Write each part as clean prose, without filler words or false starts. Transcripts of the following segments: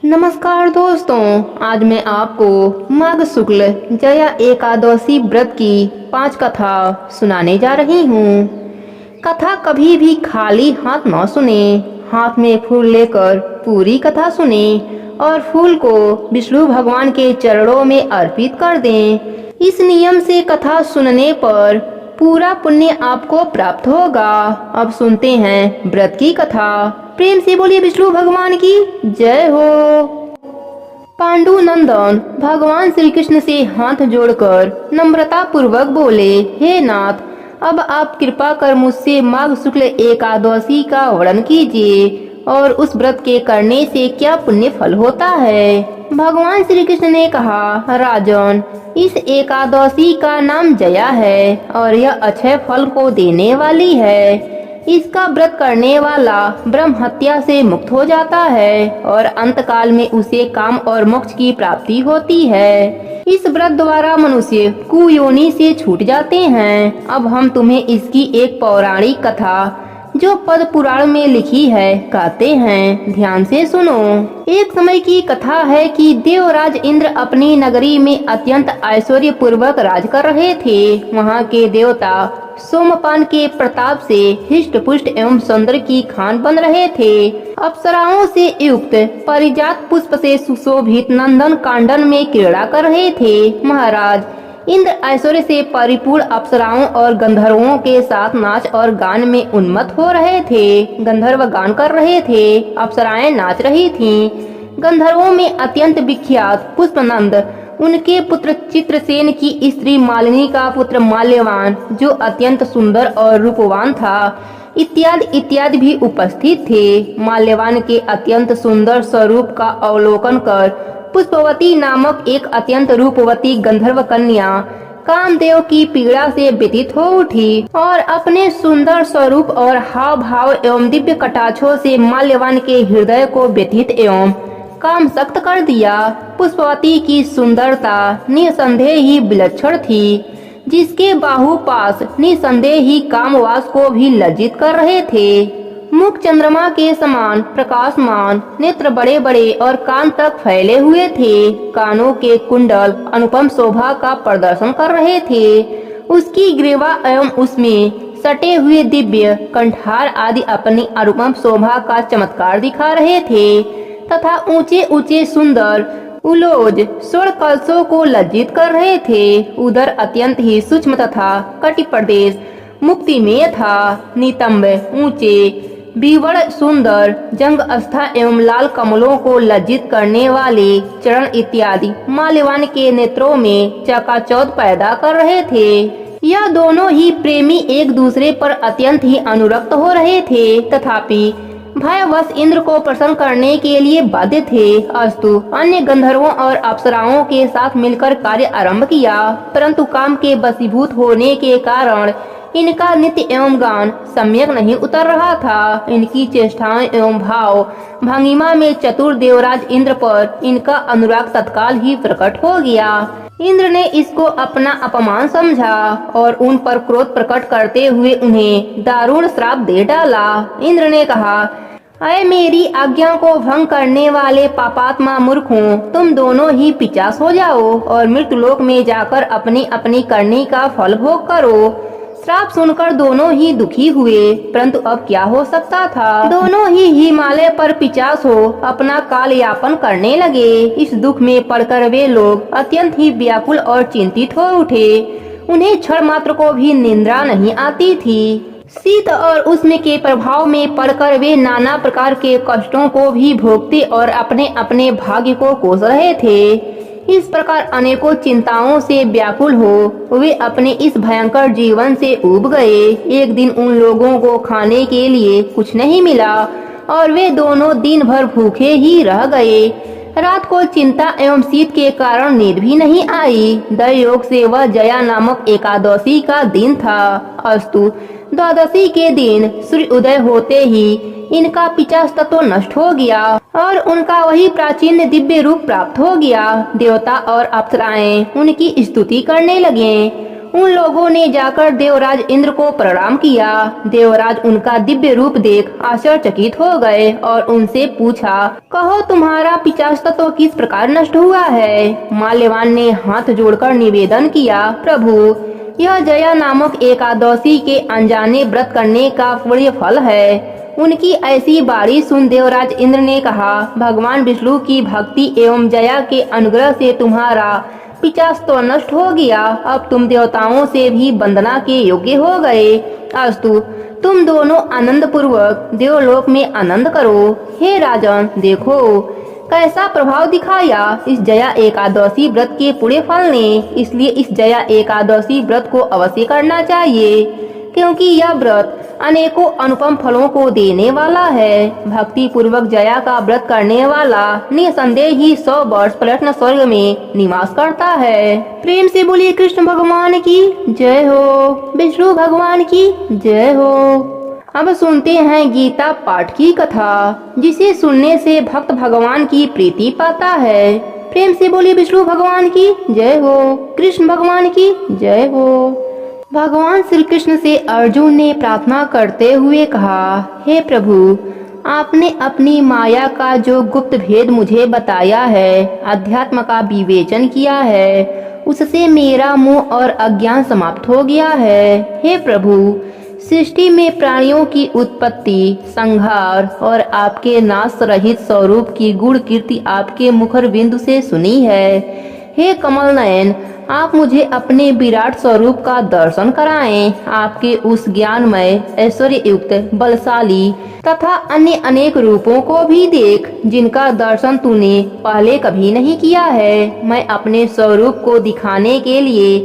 नमस्कार दोस्तों, आज मैं आपको माघ शुक्ल जया एकादशी व्रत की 5 कथा सुनाने जा रही हूँ। कथा कभी भी खाली हाथ न सुने, हाथ में फूल लेकर पूरी कथा सुने और फूल को विष्णु भगवान के चरणों में अर्पित कर दें। इस नियम से कथा सुनने पर पूरा पुण्य आपको प्राप्त होगा। अब सुनते हैं व्रत की कथा। प्रेम से बोलिए विष्णु भगवान की जय हो। पांडु नंदन भगवान श्री कृष्ण से हाथ जोड़कर नम्रता पूर्वक बोले, हे नाथ, अब आप कृपा कर मुझसे माघ शुक्ल एकादशी का वर्णन कीजिए और उस व्रत के करने से क्या पुण्य फल होता है। भगवान श्री कृष्ण ने कहा, राजन, इस एकादशी का नाम जया है और यह अक्षय फल को देने वाली है। इसका व्रत करने वाला ब्रह्म हत्या से मुक्त हो जाता है और अंत काल में उसे काम और मोक्ष की प्राप्ति होती है। इस व्रत द्वारा मनुष्य कुयोनि से छूट जाते हैं। अब हम तुम्हें इसकी एक पौराणिक कथा जो पद्म पुराण में लिखी है कहते हैं, ध्यान से सुनो। एक समय की कथा है कि देवराज इंद्र अपनी नगरी में अत्यंत ऐश्वर्य पूर्वक राज कर रहे थे। वहाँ के देवता सोमपान के प्रताप से हिष्ट पुष्ट एवं सुंदर की खान बन रहे थे। अप्सराओं से युक्त परिजात पुष्प से सुशोभित नंदन कांडन में क्रीड़ा कर रहे थे। महाराज इंद्र ऐश्वर्य से परिपूर्ण अप्सराओं और गंधर्वों के साथ नाच और गान में उन्मत्त हो रहे थे। गंधर्व गान कर रहे थे, अप्सराएं नाच रही थीं। गंधर्वों में अत्यंत विख्यात पुष्पनंद, उनके पुत्र चित्रसेन की स्त्री मालिनी का पुत्र माल्यवान जो अत्यंत सुंदर और रूपवान था, इत्यादि इत्यादि भी उपस्थित थे। माल्यवान के अत्यंत सुंदर स्वरूप का अवलोकन कर पुष्पवती नामक एक अत्यंत रूपवती गंधर्व कन्या कामदेव की पीड़ा से व्यतीत हो उठी और अपने सुंदर स्वरूप और हाव भाव एवं दिव्य कटाक्षों से माल्यवान के हृदय को व्यतीत एवं काम सख्त कर दिया। पुष्पवती की सुंदरता निसंदेह ही विलक्षण थी, जिसके बाहुपाश निसंदेह ही कामवास को भी लज्जित कर रहे थे। मुख चंद्रमा के समान प्रकाशमान, नेत्र बड़े बड़े और कान तक फैले हुए थे। कानों के कुंडल अनुपम शोभा का प्रदर्शन कर रहे थे। उसकी ग्रीवा एवं उसमें सटे हुए दिव्य कंठार आदि अपनी अनुपम शोभा का चमत्कार दिखा रहे थे तथा ऊंचे ऊंचे सुंदर उलोज स्वर्ण कलशों को लज्जित कर रहे थे। उधर अत्यंत ही सूक्ष्म तथा कटि प्रदेश मुक्तिमेय था। नितंब ऊंचे बीवड़ सुंदर जंग अस्था एवं लाल कमलों को लज्जित करने वाले चरण इत्यादि माल्यवान के नेत्रों में चकाचौंध पैदा कर रहे थे। यह दोनों ही प्रेमी एक दूसरे पर अत्यंत ही अनुरक्त हो रहे थे, तथापि भयवश इंद्र को प्रसन्न करने के लिए बाध्य थे। अस्तु अन्य गंधर्वों और अप्सराओं के साथ मिलकर कार्य आरंभ किया, परंतु काम के वशीभूत होने के कारण इनका नित्य एवं गान सम्यक नहीं उतर रहा था। इनकी चेष्टाएं एवं भाव भंगिमा में चतुर देवराज इंद्र पर इनका अनुराग तत्काल ही प्रकट हो गया। इंद्र ने इसको अपना अपमान समझा और उन पर क्रोध प्रकट करते हुए उन्हें दारुण श्राप दे डाला। इंद्र ने कहा, अय मेरी आज्ञा को भंग करने वाले पापात्मा मूर्खों, तुम दोनों ही पिशाच हो जाओ और मृत्युलोक में जाकर अपनी अपनी करनी का फल भोग करो। श्राप सुनकर दोनों ही दुखी हुए, परंतु अब क्या हो सकता था। दोनों ही हिमालय पर पिशाच हो अपना काल यापन करने लगे। इस दुख में पड़कर वे लोग अत्यंत ही व्याकुल और चिंतित हो उठे। उन्हें क्षण मात्र को भी निद्रा नहीं आती थी। शीत और उष्ण के प्रभाव में पड़कर वे नाना प्रकार के कष्टों को भी भोगते और अपने अपने भाग्य को कोस रहे थे। इस प्रकार अनेकों चिंताओं से व्याकुल हो वे अपने इस भयंकर जीवन से ऊब गए। एक दिन उन लोगों को खाने के लिए कुछ नहीं मिला और वे दोनों दिन भर भूखे ही रह गए। रात को चिंता एवं शीत के कारण नींद भी नहीं आई। दैवयोग से वह जया नामक एकादशी का दिन था। अस्तु द्वादशी के दिन सूर्य उदय होते ही इनका पिशाच तत्व नष्ट हो गया और उनका वही प्राचीन दिव्य रूप प्राप्त हो गया। देवता और अप्सराएं उनकी स्तुति करने लगे। उन लोगों ने जाकर देवराज इंद्र को प्रणाम किया। देवराज उनका दिव्य रूप देख आश्चर्यचकित हो गए और उनसे पूछा, कहो तुम्हारा पिशाच तत्व किस प्रकार नष्ट हुआ है? माल्यवान ने हाथ जोड़कर निवेदन किया, प्रभु यह जया नामक एकादशी के अनजाने व्रत करने का पुण्य फल है। उनकी ऐसी बारी सुन देवराज इंद्र ने कहा, भगवान विष्णु की भक्ति एवं जया के अनुग्रह से तुम्हारा पिशाच तो नष्ट हो गया। अब तुम देवताओं से भी वंदना के योग्य हो गए। अस्तु, तुम दोनों आनंद पूर्वक देवलोक में आनंद करो। हे राजन, देखो कैसा प्रभाव दिखाया इस जया एकादशी व्रत के पुण्य फल ने। इसलिए इस जया एकादशी व्रत को अवश्य करना चाहिए, क्योंकि यह व्रत अनेकों अनुपम फलों को देने वाला है। भक्ति पूर्वक जया का व्रत करने वाला निसंदेह ही 100 वर्ष प्रश्न स्वर्ग में निवास करता है। प्रेम से बोलिए कृष्ण भगवान की जय हो, विष्णु भगवान की जय हो। अब सुनते हैं गीता पाठ की कथा, जिसे सुनने से भक्त भगवान की प्रीति पाता है। प्रेम से बोलिए विष्णु भगवान की जय हो, कृष्ण भगवान की जय हो। भगवान श्री कृष्ण से अर्जुन ने प्रार्थना करते हुए कहा, हे प्रभु, आपने अपनी माया का जो गुप्त भेद मुझे बताया है, अध्यात्म का विवेचन किया है, उससे मेरा मोह और अज्ञान समाप्त हो गया है। हे प्रभु, सृष्टि में प्राणियों की उत्पत्ति, संहार और आपके नाश रहित स्वरूप की गुण कीर्ति आपके मुखर बिंदु से सुनी है। हे कमल नयन, आप मुझे अपने विराट स्वरूप का दर्शन कराएं। आपके उस ज्ञानमय, ऐश्वर्य युक्त, बलशाली तथा अन्य अनेक रूपों को भी देख, जिनका दर्शन तूने पहले कभी नहीं किया है। मैं अपने स्वरूप को दिखाने के लिए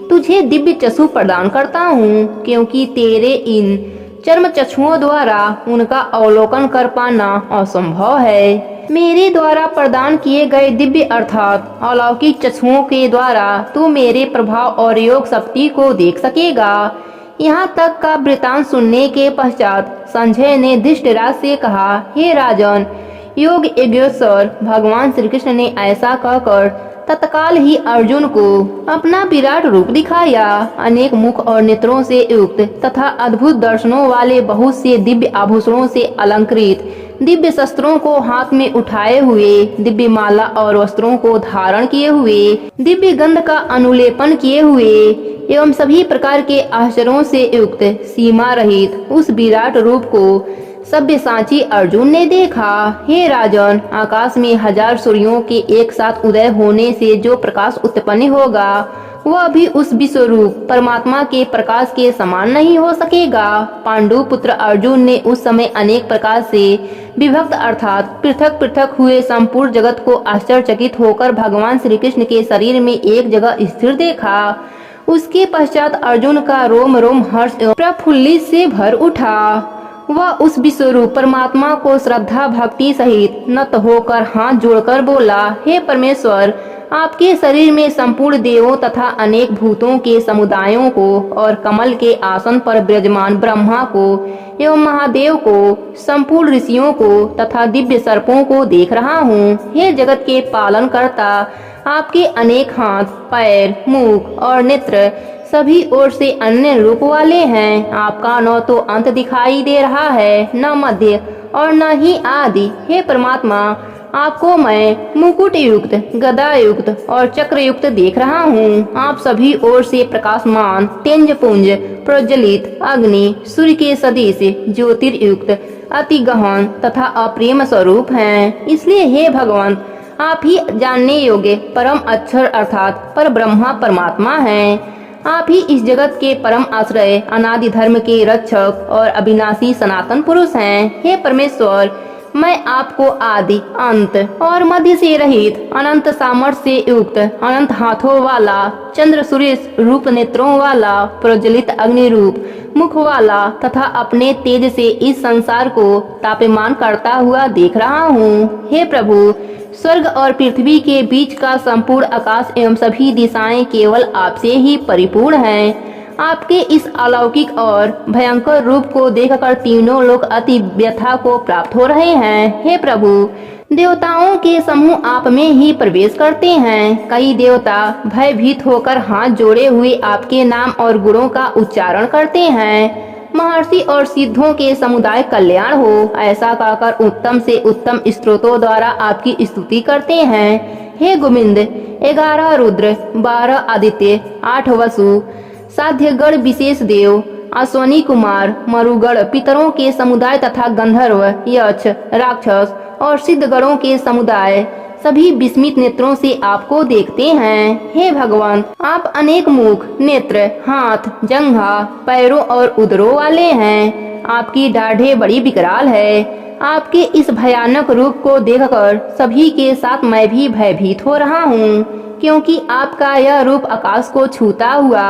तुझे दिव्य चक्षु प्रदान करता हूँ, क्योंकि तेरे इन चर्म चक्षुओं द्वारा उनका अवलोकन कर पाना असंभव है। मेरे द्वारा प्रदान किए गए दिव्य अर्थात अलौकिक चक्षुओं के द्वारा तू मेरे प्रभाव और योग शक्ति को देख सकेगा। यहाँ तक का वृतांत सुनने के पश्चात संजय ने धृतराष्ट्र से कहा, हे राजन, योग यज्ञेश्वर भगवान श्री कृष्ण ने ऐसा कहकर तत्काल ही अर्जुन को अपना विराट रूप दिखाया। अनेक मुख और नेत्रों से युक्त तथा अद्भुत दर्शनों वाले बहुत से दिव्य आभूषणों से अलंकृत, दिव्य शस्त्रों को हाथ में उठाए हुए, दिव्य माला और वस्त्रों को धारण किए हुए, दिव्य गंध का अनुलेपन किए हुए एवं सभी प्रकार के आश्चर्यों से युक्त सीमा रहित उस विराट रूप को सब्यसाची अर्जुन ने देखा। हे राजन, आकाश में 1000 सूर्यों के एक साथ उदय होने से जो प्रकाश उत्पन्न होगा, वह भी उस विश्वरूप परमात्मा के प्रकाश के समान नहीं हो सकेगा। पांडु पुत्र अर्जुन ने उस समय अनेक प्रकार से विभक्त अर्थात पृथक पृथक हुए संपूर्ण जगत को आश्चर्यचकित होकर भगवान श्री कृष्ण के शरीर में एक जगह स्थिर देखा। उसके पश्चात अर्जुन का रोम रोम हर्ष एवं प्रफुल्लित से भर उठा। वह उस विश्वरूप परमात्मा को श्रद्धा भक्ति सहित नत होकर हाथ जोड़कर बोला, हे परमेश्वर, आपके शरीर में संपूर्ण देवों तथा अनेक भूतों के समुदायों को और कमल के आसन पर विराजमान ब्रह्मा को एवं महादेव को, संपूर्ण ऋषियों को तथा दिव्य सर्पों को देख रहा हूँ। हे जगत के पालन करता, आपके अनेक हाथ, पैर, मुख और नेत्र सभी ओर से अन्य रूप वाले हैं। आपका न तो अंत दिखाई दे रहा है, न मध्य और न ही आदि। हे परमात्मा, आपको मैं मुकुट युक्त, गदा युक्त और चक्र युक्त देख रहा हूँ। आप सभी ओर से प्रकाशमान, तेजपुंज, प्रज्वलित अग्नि, सूर्य के सदृश, ज्योतिर्युक्त, अति गहन तथा अप्रेम स्वरूप हैं। इसलिए हे भगवान, आप ही जानने योग्य परम अक्षर अर्थात पर ब्रह्मा परमात्मा हैं। आप ही इस जगत के परम आश्रय, अनादि धर्म के रक्षक और अविनाशी सनातन पुरुष हैं। हे परमेश्वर, मैं आपको आदि, अंत और मध्य से रहित, अनंत सामर्थ्य से युक्त, अनंत हाथों वाला, चंद्र सूर्य रूप नेत्रों वाला, प्रज्वलित अग्नि रूप मुख वाला तथा अपने तेज से इस संसार को तापमान करता हुआ देख रहा हूँ। हे प्रभु, स्वर्ग और पृथ्वी के बीच का संपूर्ण आकाश एवं सभी दिशाएं केवल आपसे ही परिपूर्ण हैं। आपके इस अलौकिक और भयंकर रूप को देखकर तीनों लोग अति व्यथा को प्राप्त हो रहे हैं। हे प्रभु, देवताओं के समूह आप में ही प्रवेश करते हैं। कई देवता भयभीत होकर हाथ जोड़े हुए आपके नाम और गुणों का उच्चारण करते हैं। महर्षि और सिद्धों के समुदाय कल्याण हो, ऐसा कहकर उत्तम से उत्तम स्तोत्रों द्वारा आपकी स्तुति करते हैं। हे गोविंद, 11 रुद्र, 12 आदित्य, 8 वसु, साध्यगण विशेष देव, अश्वनी कुमार, मरुगण पितरों के समुदाय तथा गंधर्व, यक्ष, राक्षस और सिद्धगणों के समुदाय सभी विस्मित नेत्रों से आपको देखते हैं। हे भगवान, आप अनेक मुख, नेत्र, हाथ, जंघा, पैरों और उदरों वाले हैं। आपकी दाढ़ें बड़ी विकराल है। आपके इस भयानक रूप को देखकर सभी के साथ मैं भी भयभीत हो रहा हूँ, क्योंकि आपका यह रूप आकाश को छूता हुआ,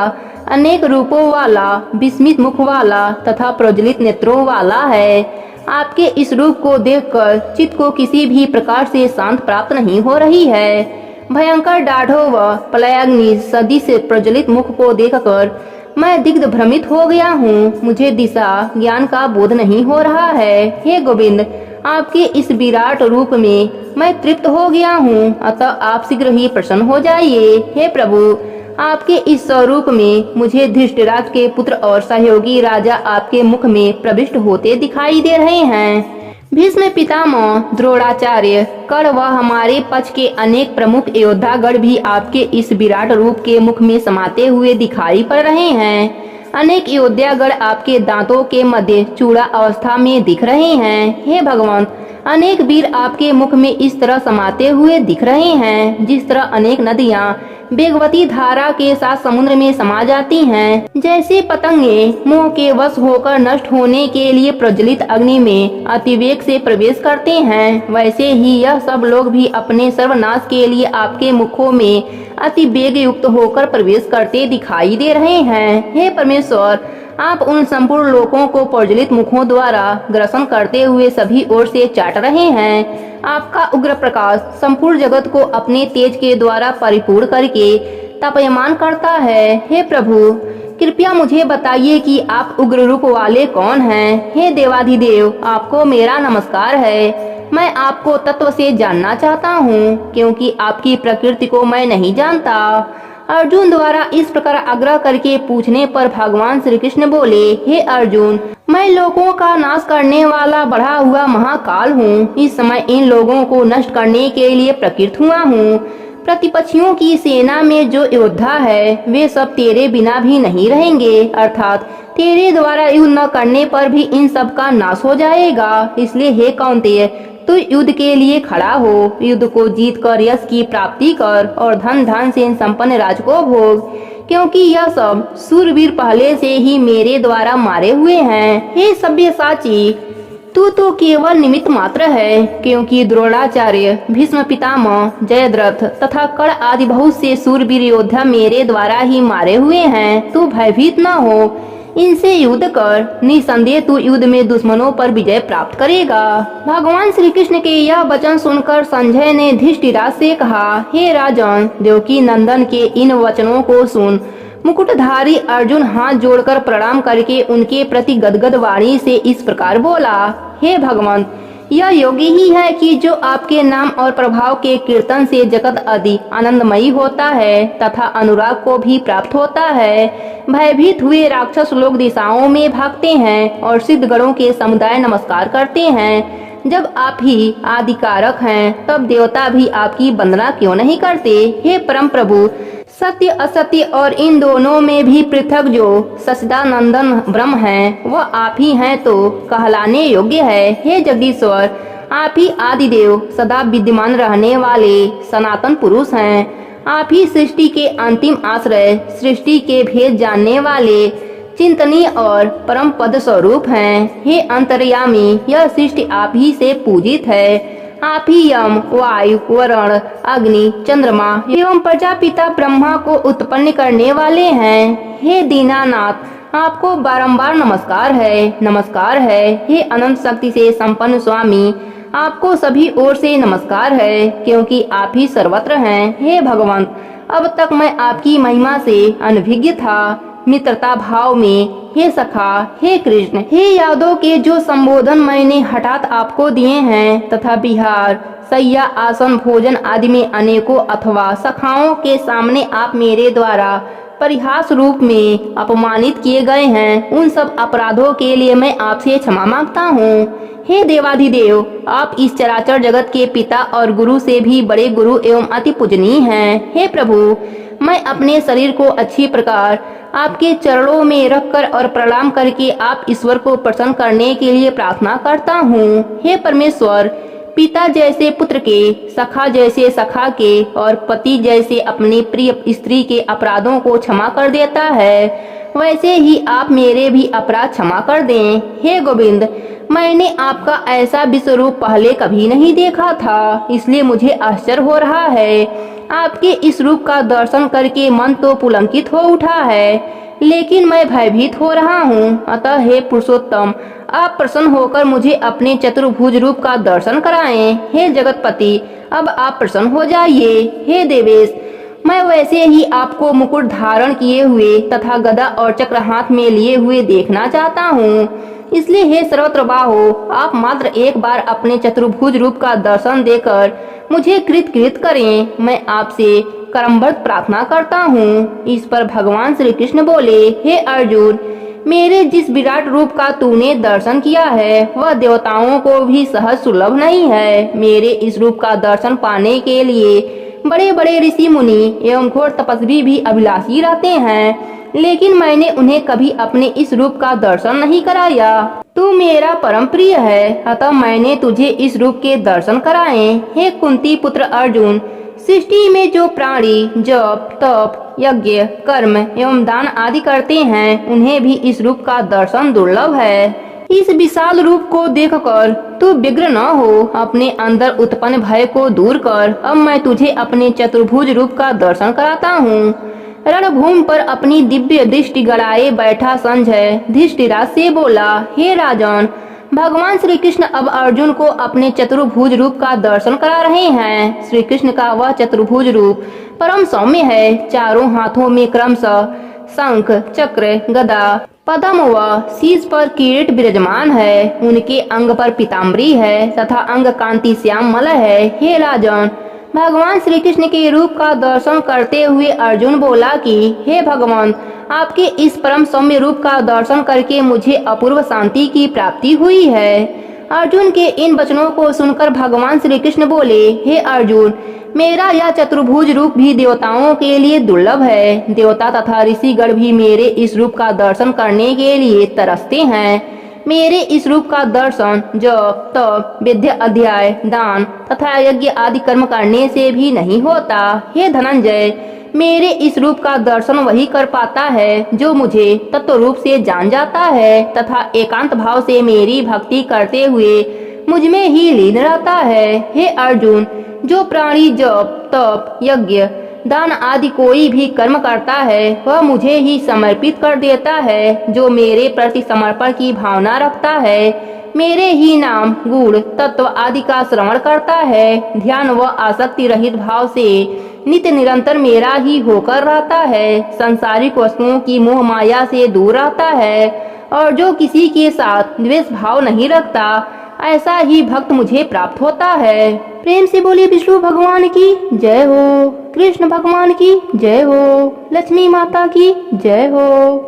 अनेक रूपों वाला, विस्मित मुख वाला तथा प्रज्वलित नेत्रों वाला है। आपके इस रूप को देखकर चित्त को किसी भी प्रकार से शांत प्राप्त नहीं हो रही है। भयंकर दाढ़ों व प्रलयाग्नि सदी से प्रज्वलित मुख को देखकर मैं दिग्ध भ्रमित हो गया हूँ। मुझे दिशा ज्ञान का बोध नहीं हो रहा है। हे गोविंद, आपके इस विराट रूप में मैं तृप्त हो गया हूँ, अतः आप शीघ्र ही प्रसन्न हो जाइए। हे प्रभु, आपके इस स्वरूप में मुझे धृष्टराज के पुत्र और सहयोगी राजा आपके मुख में प्रविष्ट होते दिखाई दे रहे हैं। भीष्म पितामह, द्रोणाचार्य, कर्ण व हमारे पक्ष के अनेक प्रमुख योद्धागण भी आपके इस विराट रूप के मुख में समाते हुए दिखाई पड़ रहे हैं। अनेक योद्धागण आपके दांतों के मध्य चूड़ा अवस्था में दिख रहे हैं। हे भगवान, अनेक वीर आपके मुख में इस तरह समाते हुए दिख रहे हैं जिस तरह अनेक नदियां वेगवती धारा के साथ समुद्र में समा जाती हैं। जैसे पतंगे मोह के वश होकर नष्ट होने के लिए प्रज्वलित अग्नि में अतिवेग से प्रवेश करते हैं, वैसे ही यह सब लोग भी अपने सर्वनाश के लिए आपके मुखों में अति वेग युक्त होकर प्रवेश करते दिखाई दे रहे हैं। हे परमेश्वर, आप उन संपूर्ण लोगों को प्रज्वलित मुखों द्वारा ग्रसन करते हुए सभी ओर से चाट रहे हैं। आपका उग्र प्रकाश संपूर्ण जगत को अपने तेज के द्वारा परिपूर्ण करके तपयमान करता है। हे प्रभु, कृपया मुझे बताइए कि आप उग्र रूप वाले कौन हैं। हे देवाधिदेव, आपको मेरा नमस्कार है। मैं आपको तत्व से जानना चाहता हूँ, क्योंकि आपकी प्रकृति को मैं नहीं जानता। अर्जुन द्वारा इस प्रकार आग्रह करके पूछने पर भगवान श्री कृष्ण बोले, हे अर्जुन, मैं लोगों का नाश करने वाला बढ़ा हुआ महाकाल हूँ। इस समय इन लोगों को नष्ट करने के लिए प्रकृत हुआ हूँ। प्रतिपक्षियों की सेना में जो योद्धा है वे सब तेरे बिना भी नहीं रहेंगे, अर्थात तेरे द्वारा युद्ध न करने पर भी इन सब का नाश हो जाएगा। इसलिए हे कौन्तेय, तू युद्ध के लिए खड़ा हो। युद्ध को जीत कर यश की प्राप्ति कर और धन धान से संपन्न राज को भोग, क्योंकि यह सब सूरवीर पहले से ही मेरे द्वारा मारे हुए हैं। हे सव्यसाची, तू तो केवल निमित्त मात्र है, क्योंकि द्रोणाचार्य, भीष्म पितामह, जयद्रथ तथा कर्ण आदि बहुत से सूरवीर योद्धा मेरे द्वारा ही मारे हुए हैं। तू भयभीत न हो, इनसे युद्ध कर। निसंदेह तू युद्ध में दुश्मनों पर विजय प्राप्त करेगा। भगवान श्री कृष्ण के यह वचन सुनकर संजय ने धृष्टराज से कहा, हे राजन, देवकी नंदन के इन वचनों को सुन। मुकुटधारी अर्जुन हाथ जोड़कर प्रणाम करके उनके प्रति गदगद वाणी से इस प्रकार बोला, हे भगवान, यह योगी ही है कि जो आपके नाम और प्रभाव के कीर्तन से जगत आदि आनंदमयी होता है तथा अनुराग को भी प्राप्त होता है। भयभीत हुए राक्षस लोग दिशाओं में भागते हैं और सिद्धगणों के समुदाय नमस्कार करते हैं। जब आप ही आदिकारक हैं, तब देवता भी आपकी वंदना क्यों नहीं करते। हे परम प्रभु, सत्य असत्य और इन दोनों में भी पृथक जो सच्चिदानंदन ब्रह्म है वह आप ही हैं तो कहलाने योग्य है। हे जगदीश्वर, आप ही आदिदेव, सदा विद्यमान रहने वाले सनातन पुरुष हैं। आप ही सृष्टि के अंतिम आश्रय, सृष्टि के भेद जानने वाले चिंतनीय और परम पद स्वरूप हैं। हे अंतर्यामी, यह सृष्टि आप ही से पूजित है। आप ही यम, वायु, वरुण, अग्नि, चंद्रमा एवं प्रजापिता ब्रह्मा को उत्पन्न करने वाले हैं। हे दीनानाथ, आपको बारंबार नमस्कार है, नमस्कार है। हे अनंत शक्ति से संपन्न स्वामी, आपको सभी ओर से नमस्कार है, क्योंकि आप ही सर्वत्र हैं। हे भगवान, अब तक मैं आपकी महिमा से अनभिज्ञ था। मित्रता भाव में, हे सखा, हे कृष्ण, हे यादव के जो संबोधन मैंने हठात आपको दिए हैं तथा विहार, सैया, आसन, भोजन आदि में अनेकों अथवा सखाओं के सामने आप मेरे द्वारा परिहास रूप में अपमानित किए गए हैं, उन सब अपराधों के लिए मैं आपसे क्षमा मांगता हूँ। हे देवाधिदेव, आप इस चराचर जगत के पिता और गुरु से भी बड़े गुरु एवं अति पूजनीय हैं। हे प्रभु, मैं अपने शरीर को अच्छी प्रकार आपके चरणों में रखकर और प्रणाम करके आप ईश्वर को प्रसन्न करने के लिए प्रार्थना करता हूँ। हे परमेश्वर, पिता जैसे पुत्र के, सखा जैसे सखा के और पति जैसे अपनी प्रिय स्त्री के अपराधों को क्षमा कर देता है, वैसे ही आप मेरे भी अपराध क्षमा कर दें। हे गोविंद, मैंने आपका ऐसा विश्व रूप पहले कभी नहीं देखा था, इसलिए मुझे आश्चर्य हो रहा है। आपके इस रूप का दर्शन करके मन तो पुलकित हो उठा है, लेकिन मैं भयभीत हो रहा हूँ। अतः हे पुरुषोत्तम, आप प्रसन्न होकर मुझे अपने चतुर्भुज रूप का दर्शन कराएं। हे जगतपति, अब आप प्रसन्न हो जाइए। हे देवेश, मैं वैसे ही आपको मुकुट धारण किए हुए तथा गदा और चक्र हाथ में लिए हुए देखना चाहता हूँ, इसलिए हे सर्वत्र बाहो, आप मात्र एक बार अपने चतुर्भुज रूप का दर्शन देकर मुझे कृत करें। मैं आपसे करमबद्ध प्रार्थना करता हूँ। इस पर भगवान श्री कृष्ण बोले, हे अर्जुन, मेरे जिस विराट रूप का तूने दर्शन किया है वह देवताओं को भी सहज सुलभ नहीं है। मेरे इस रूप का दर्शन पाने के लिए बड़े बड़े ऋषि मुनि एवं घोर तपस्वी भी अभिलाषी रहते हैं, लेकिन मैंने उन्हें कभी अपने इस रूप का दर्शन नहीं कराया। तू मेरा परम प्रिय है, अतः मैंने तुझे इस रूप के दर्शन कराए। हे कुंती पुत्र अर्जुन, सृष्टि में जो प्राणी जप, तप, यज्ञ, कर्म एवं दान आदि करते हैं, उन्हें भी इस रूप का दर्शन दुर्लभ है। इस विशाल रूप को देखकर तू विग्र न हो, अपने अंदर उत्पन्न भय को दूर कर। अब मैं तुझे अपने चतुर्भुज रूप का दर्शन कराता हूँ। रणभूमि पर अपनी दिव्य दृष्टि गड़ाए बैठा संजय धृष्टिराज से बोला, हे राजन, भगवान श्री कृष्ण अब अर्जुन को अपने चतुर्भुज रूप का दर्शन करा रहे हैं। श्री कृष्ण का वह चतुर्भुज रूप परम सौम्य है। चारों हाथों में क्रमशः शंख, चक्र, गदा, पद्म व शीश पर किरीट विराजमान है। उनके अंग पर पीताम्बरी है तथा अंग कांति श्याम मलय है। हे राजन, भगवान श्री कृष्ण के रूप का दर्शन करते हुए अर्जुन बोला कि हे भगवान, आपके इस परम सौम्य रूप का दर्शन करके मुझे अपूर्व शांति की प्राप्ति हुई है। अर्जुन के इन वचनों को सुनकर भगवान श्री कृष्ण बोले, हे अर्जुन, मेरा यह चतुर्भुज रूप भी देवताओं के लिए दुर्लभ है। देवता तथा ऋषिगण भी मेरे इस रूप का दर्शन करने के लिए तरसते हैं। मेरे इस रूप का दर्शन जप, तप, विद्या, अध्याय, दान तथा यज्ञ आदि कर्म करने से भी नहीं होता। हे धनंजय, मेरे इस रूप का दर्शन वही कर पाता है जो मुझे तत्व रूप से जान जाता है तथा एकांत भाव से मेरी भक्ति करते हुए मुझ में ही लीन रहता है। हे अर्जुन, जो प्राणी जप, तप, यज्ञ, दान आदि कोई भी कर्म करता है वह मुझे ही समर्पित कर देता है। जो मेरे प्रति समर्पण की भावना रखता है, मेरे ही नाम, गुण, तत्व आदि का श्रवण करता है, ध्यान व आसक्ति रहित भाव से नित्य निरंतर मेरा ही होकर रहता है, सांसारिक वस्तुओं की मोह माया से दूर रहता है और जो किसी के साथ द्वेष भाव नहीं रखता, ऐसा ही भक्त मुझे प्राप्त होता है। प्रेम से बोलिए विष्णु भगवान की जय हो, कृष्ण भगवान की जय हो, लक्ष्मी माता की जय हो।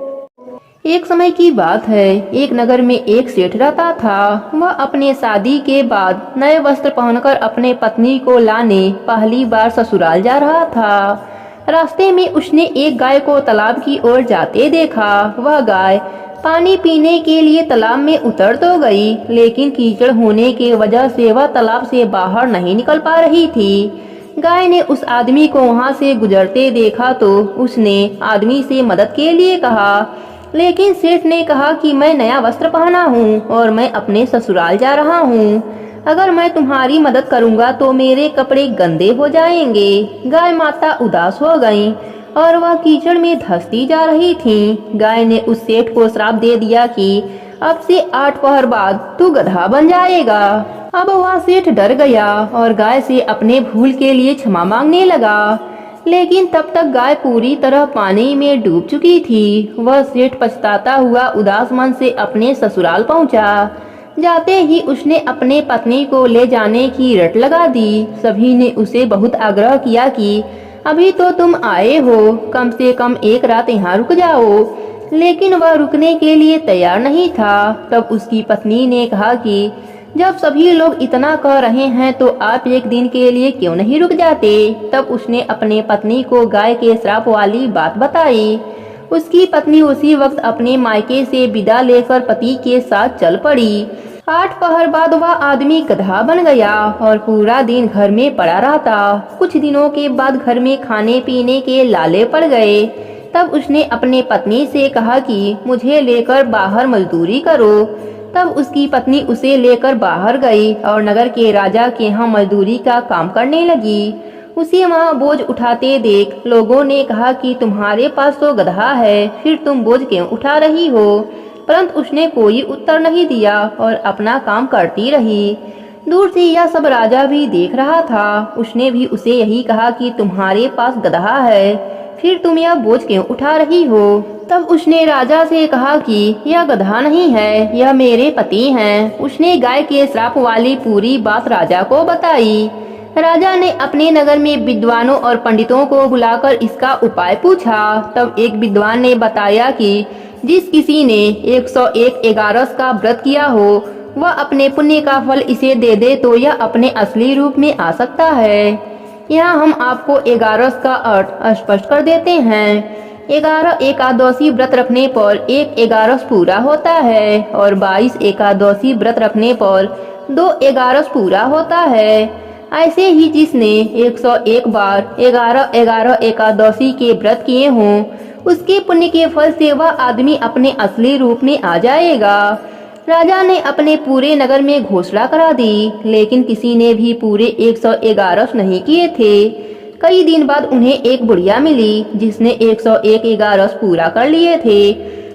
एक समय की बात है, एक नगर में एक सेठ रहता था। वह अपने शादी के बाद नए वस्त्र पहनकर अपने पत्नी को लाने पहली बार ससुराल जा रहा था। रास्ते में उसने एक गाय को तालाब की ओर जाते देखा। वह गाय पानी पीने के लिए तालाब में उतर तो गई, लेकिन कीचड़ होने की वजह से वह तालाब से बाहर नहीं निकल पा रही थी। गाय ने उस आदमी को वहां से गुजरते देखा तो उसने आदमी से मदद के लिए कहा, लेकिन सेठ ने कहा कि मैं नया वस्त्र पहना हूँ और मैं अपने ससुराल जा रहा हूँ। अगर मैं तुम्हारी मदद करूँगा तो मेरे कपड़े गंदे हो जाएंगे। गाय माता उदास हो गईं और वह कीचड़ में धंसती जा रही थी। गाय ने उस सेठ को श्राप दे दिया कि अब से 8 पहर बाद तू गधा बन जाएगा। अब वह सेठ डर गया और गाय से अपने भूल के लिए क्षमा मांगने लगा। लेकिन तब तक गाय पूरी तरह पानी में डूब चुकी थी। वह सेठ पछताता हुआ उदास मन से अपने ससुराल पहुंचा। जाते ही उसने अपने पत्नी को ले जाने की रट लगा दी। सभी ने उसे बहुत आग्रह किया कि अभी तो तुम आए हो, कम से कम एक रात यहाँ रुक जाओ, लेकिन वह रुकने के लिए तैयार नहीं था। तब उसकी पत्नी ने कहा कि जब सभी लोग इतना कह रहे हैं तो आप एक दिन के लिए क्यों नहीं रुक जाते। तब उसने अपने पत्नी को गाय के श्राप वाली बात बताई। उसकी पत्नी उसी वक्त अपने मायके से विदा लेकर पति के साथ चल पड़ी। 8 पहर बाद वह आदमी गधा बन गया और पूरा दिन घर में पड़ा रहता। कुछ दिनों के बाद घर में खाने पीने के लाले पड़ गए। तब उसने अपने पत्नी से कहा कि मुझे लेकर बाहर मजदूरी करो। तब उसकी पत्नी उसे लेकर बाहर गई और नगर के राजा के यहाँ मजदूरी का काम करने लगी। उसे वहाँ बोझ उठाते देख लोगों ने कहा कि तुम्हारे पास तो गधा है, फिर तुम बोझ क्यों उठा रही हो। परंतु उसने कोई उत्तर नहीं दिया और अपना काम करती रही। दूर से यह सब राजा भी देख रहा था। उसने भी उसे यही कहा कि तुम्हारे पास गधा है, फिर तुम यह बोझ क्यों उठा रही हो। तब उसने राजा से कहा कि यह गधा नहीं है, यह मेरे पति हैं। उसने गाय के श्राप वाली पूरी बात राजा को बताई। राजा ने अपने नगर में विद्वानों और पंडितों को बुलाकर इसका उपाय पूछा। तब एक विद्वान ने बताया कि जिस किसी ने 101 एगारस का व्रत किया हो वह अपने पुण्य का फल इसे दे दे तो यह अपने असली रूप में आ सकता है। यहाँ हम आपको एगारस का अर्थ स्पष्ट कर देते हैं। 11 एकादशी व्रत रखने पर 1 एगारस पूरा होता है और 22 एकादशी व्रत रखने पर 2 एगारस पूरा होता है। ऐसे ही जिसने 101 बार 11 एकादशी के व्रत किए हों उसके पुण्य के फल से वह आदमी अपने असली रूप में आ जाएगा। राजा ने अपने पूरे नगर में घोषणा करा दी, लेकिन किसी ने भी पूरे 111 नहीं किए थे। कई दिन बाद उन्हें एक बुढ़िया मिली जिसने 101 एगारस पूरा कर लिए थे।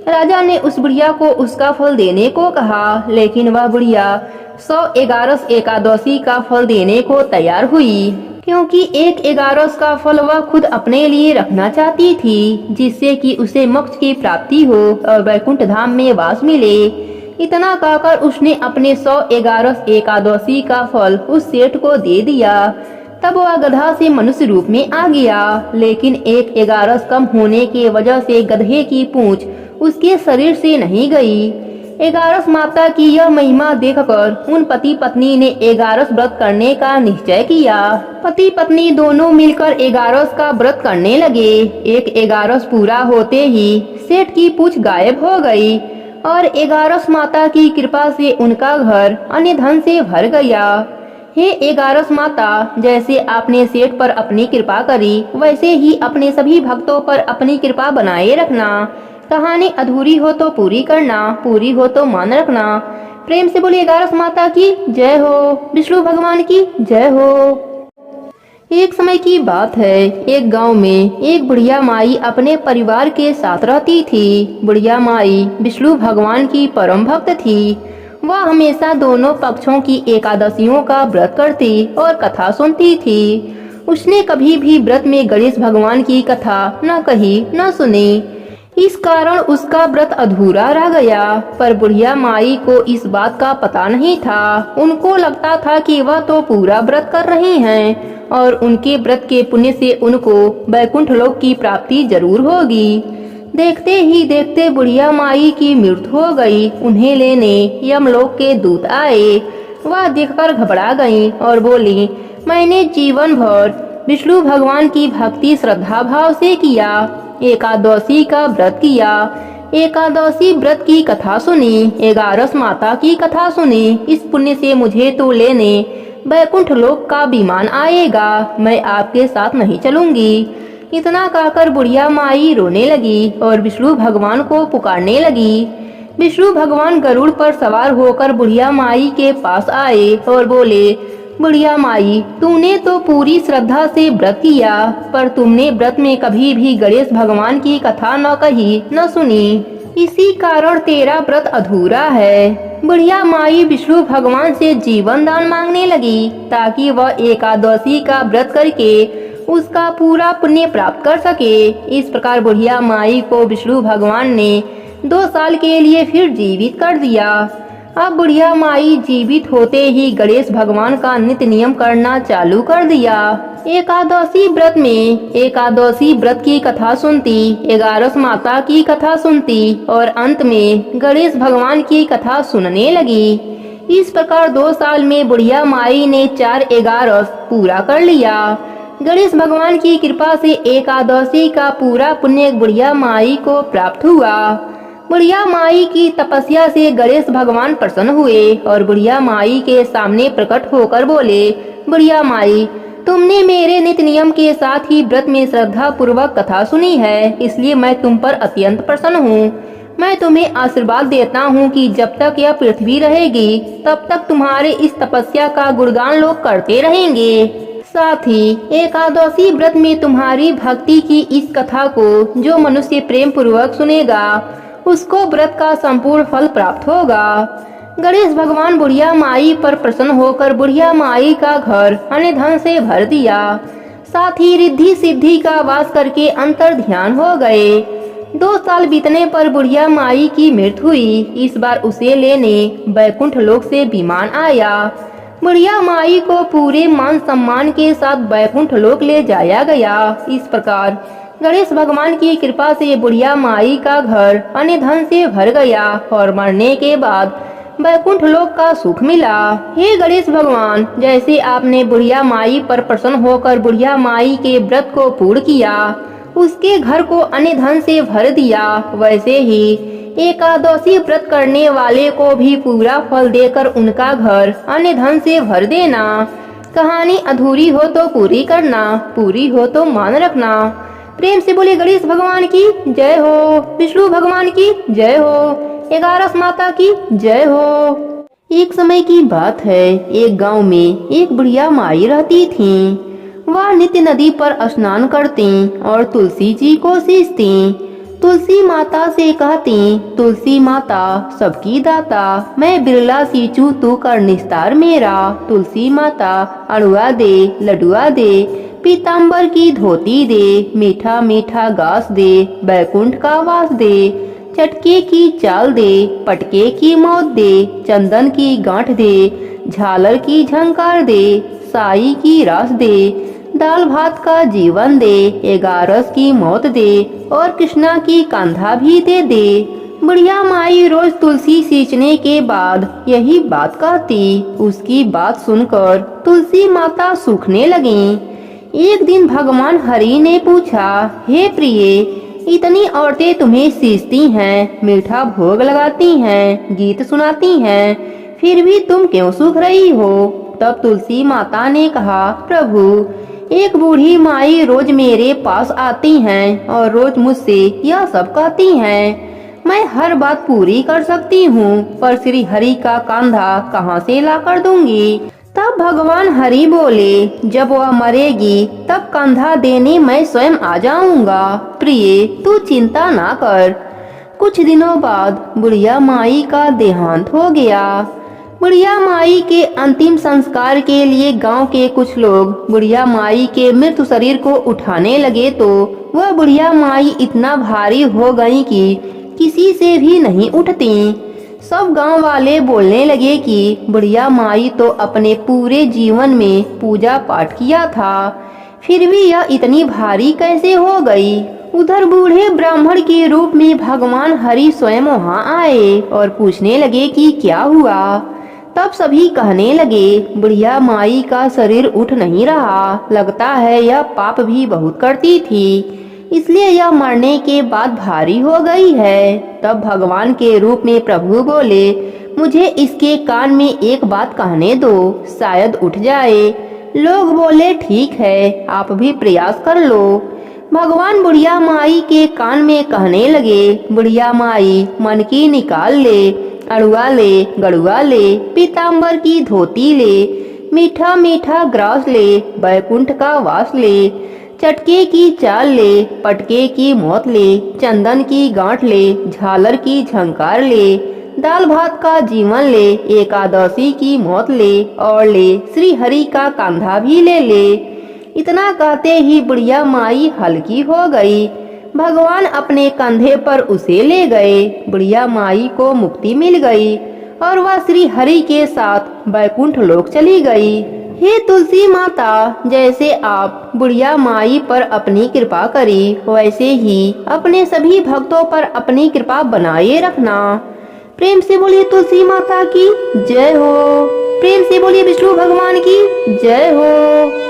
राजा ने उस बुढ़िया को उसका फल देने को कहा, लेकिन वह बुढ़िया 100 एगारस एकादशी का फल देने को तैयार हुई, क्योंकि 1 एगारस का फल वह खुद अपने लिए रखना चाहती थी, जिससे कि उसे मोक्ष की प्राप्ति हो और वैकुंठ धाम में वास मिले। इतना कहकर उसने अपने 100 एगारस एकादशी का फल उस सेठ को दे दिया। तब वह गधा से मनुष्य रूप में आ गया, लेकिन 1 एगारस कम होने की वजह से गधे की पूंछ उसके शरीर से नहीं गई। एगारस माता की यह महिमा देखकर उन पति पत्नी ने एगारस व्रत करने का निश्चय किया। पति पत्नी दोनों मिलकर एगारस का व्रत करने लगे। 1 एगारस पूरा होते ही सेठ की पूंछ गायब हो गई और एगारस माता की कृपा से उनका घर अन्य धन से भर गया। हे एगारस माता, जैसे आपने सेठ पर अपनी कृपा करी वैसे ही अपने सभी भक्तों पर अपनी कृपा बनाए रखना। कहानी अधूरी हो तो पूरी करना, पूरी हो तो मान रखना। प्रेम से बोलिए एगारस माता की जय हो, विष्णु भगवान की जय हो। एक समय की बात है, एक गांव में एक बुढ़िया माई अपने परिवार के साथ रहती थी। बुढ़िया माई विष्णु भगवान की परम भक्त थी। वह हमेशा दोनों पक्षों की एकादशियों का व्रत करती और कथा सुनती थी। उसने कभी भी व्रत में गणेश भगवान की कथा न कही न सुनी। इस कारण उसका व्रत अधूरा रह गया। पर बुढ़िया माई को इस बात का पता नहीं था। उनको लगता था कि वह तो पूरा व्रत कर रही हैं और उनके व्रत के पुण्य से उनको वैकुंठ लोक की प्राप्ति जरूर होगी। देखते ही देखते बुढ़िया माई की मृत्यु हो गई। उन्हें लेने यमलोक के दूत आए। वह देखकर घबरा गईं और बोली, मैंने जीवन भर विष्णु भगवान की भक्ति श्रद्धा भाव से किया, एकादशी का व्रत किया, एकादशी व्रत की कथा सुनी, एगारस माता की कथा सुनी। इस पुण्य से मुझे तो लेने वैकुंठ लोक का विमान आएगा। मैं आपके साथ नहीं चलूंगी। इतना कहकर बुढ़िया माई रोने लगी और विष्णु भगवान को पुकारने लगी। विष्णु भगवान गरुड़ पर सवार होकर बुढ़िया माई के पास आए और बोले, बुढ़िया माई, तूने तो पूरी श्रद्धा से व्रत किया, पर तुमने व्रत में कभी भी गणेश भगवान की कथा न कही न सुनी। इसी कारण तेरा व्रत अधूरा है। बुढ़िया माई विष्णु भगवान से जीवन दान मांगने लगी ताकि वह एकादशी का व्रत करके उसका पूरा पुण्य प्राप्त कर सके। इस प्रकार बुढ़िया माई को विष्णु भगवान ने 2 साल के लिए फिर जीवित कर दिया। अब बुढ़िया माई जीवित होते ही गणेश भगवान का नित्य नियम करना चालू कर दिया। एकादशी व्रत में एकादशी व्रत की कथा सुनती, 11 माता की कथा सुनती और अंत में गणेश भगवान की कथा सुनने लगी। इस प्रकार 2 साल में बुढ़िया माई ने 4-11 पूरा कर लिया। गणेश भगवान की कृपा से एकादशी का पूरा पुण्य बुढ़िया माई को प्राप्त हुआ। बुढ़िया माई की तपस्या से गणेश भगवान प्रसन्न हुए और बुढ़िया माई के सामने प्रकट होकर बोले, बुढ़िया माई, तुमने मेरे नित्य नियम के साथ ही व्रत में श्रद्धा पूर्वक कथा सुनी है, इसलिए मैं तुम पर अत्यंत प्रसन्न हूँ। मैं तुम्हें आशीर्वाद देता हूँ कि जब तक यह पृथ्वी रहेगी तब तक तुम्हारे इस तपस्या का गुणगान लोग करते रहेंगे। साथ ही एकादशी व्रत में तुम्हारी भक्ति की इस कथा को जो मनुष्य प्रेम पूर्वक सुनेगा उसको व्रत का संपूर्ण फल प्राप्त होगा। गणेश भगवान बुढ़िया माई पर प्रसन्न होकर बुढ़िया माई का घर अन्य धन से भर दिया। साथ ही रिद्धि सिद्धि का वास करके अंतर ध्यान हो गए। 2 साल बीतने पर बुढ़िया माई की मृत्यु हुई। इस बार उसे लेने बैकुंठ लोक से विमान आया। बुढ़िया माई को पूरे मान सम्मान के साथ बैकुंठ लोक ले जाया गया। इस प्रकार गणेश भगवान की कृपा से बुढ़िया माई का घर अन्य धन से भर गया और मरने के बाद बैकुंठ लोक का सुख मिला। हे गणेश भगवान, जैसे आपने बुढ़िया माई पर प्रसन्न होकर बुढ़िया माई के व्रत को पूर्ण किया, उसके घर को अन्य धन से भर दिया, वैसे ही एकादशी व्रत करने वाले को भी पूरा फल देकर उनका घर अन्य धन से भर देना। कहानी अधूरी हो तो पूरी करना, पूरी हो तो मान रखना। प्रेम से बोले गणेश भगवान की जय हो, विष्णु भगवान की जय हो, 11 माता की जय हो। एक समय की बात है, एक गांव में एक बुढ़िया माई रहती थी। वह नित्य नदी पर स्नान करती और तुलसी जी को सींचती। तुलसी माता से कहती, तुलसी माता सबकी दाता, मैं बिरला सींचूं तू कर निस्तार मेरा। तुलसी माता अड़ुआ दे, लडुआ दे, पीताम्बर की धोती दे, मीठा मीठा घास दे, बैकुंठ का वास दे, चटके की चाल दे, पटके की मौत दे, चंदन की गांठ दे, झालर की झंकार दे, साई की रास दे, दाल भात का जीवन दे, 11 की मौत दे और कृष्णा की कंधा भी दे दे। बुढ़िया माई रोज तुलसी सींचने के बाद यही बात कहती। उसकी बात सुनकर तुलसी माता सूखने लगी। एक दिन भगवान हरि ने पूछा, हे प्रिय, इतनी औरतें तुम्हें सींचती हैं, मीठा भोग लगाती हैं, गीत सुनाती हैं, फिर भी तुम क्यों सूख रही हो? तब तुलसी माता ने कहा, प्रभु, एक बूढ़ी माई रोज मेरे पास आती हैं और रोज मुझसे यह सब कहती हैं। मैं हर बात पूरी कर सकती हूँ, पर श्री हरि का कंधा कहाँ से ला कर दूंगी? तब भगवान हरि बोले, जब वह मरेगी तब कंधा देने मैं स्वयं आ जाऊंगा। प्रिय, तू चिंता ना कर। कुछ दिनों बाद बुढ़िया माई का देहांत हो गया। बुढ़िया माई के अंतिम संस्कार के लिए गांव के कुछ लोग बुढ़िया माई के मृत शरीर को उठाने लगे तो वह बुढ़िया माई इतना भारी हो गई कि किसी से भी नहीं उठती। सब गांव वाले बोलने लगे कि बुढ़िया माई तो अपने पूरे जीवन में पूजा पाठ किया था, फिर भी यह इतनी भारी कैसे हो गई? उधर बूढ़े ब्राह्मण के रूप में भगवान हरि स्वयं वहां आए और पूछने लगे कि क्या हुआ। तब सभी कहने लगे, बुढ़िया माई का शरीर उठ नहीं रहा, लगता है यह पाप भी बहुत करती थी, इसलिए यह मरने के बाद भारी हो गई है। तब भगवान के रूप में प्रभु बोले, मुझे इसके कान में एक बात कहने दो, शायद उठ जाए। लोग बोले, ठीक है, आप भी प्रयास कर लो। भगवान बुढ़िया माई के कान में कहने लगे, बुढ़िया माई, मन की निकाल ले, अड़ुआ ले, गड़ुआ ले, पीताम्बर की धोती ले, मीठा मीठा ग्रास ले, बैकुंठ का वास ले, चटके की चाल ले, पटके की मौत ले, चंदन की गांठ ले, झालर की झंकार ले, दाल भात का जीवन ले, एकादशी की मौत ले और ले श्री हरि का कंधा भी ले ले। इतना कहते ही बुढ़िया माई हल्की हो गई। भगवान अपने कंधे पर उसे ले गए। बुढ़िया माई को मुक्ति मिल गई और वह श्री हरि के साथ बैकुंठ लोक चली गई। हे तुलसी माता, जैसे आप बुढ़िया माई पर अपनी कृपा करी, वैसे ही अपने सभी भक्तों पर अपनी कृपा बनाए रखना। प्रेम से बोलिए तुलसी माता की जय हो। प्रेम से बोलिए विष्णु भगवान की जय हो।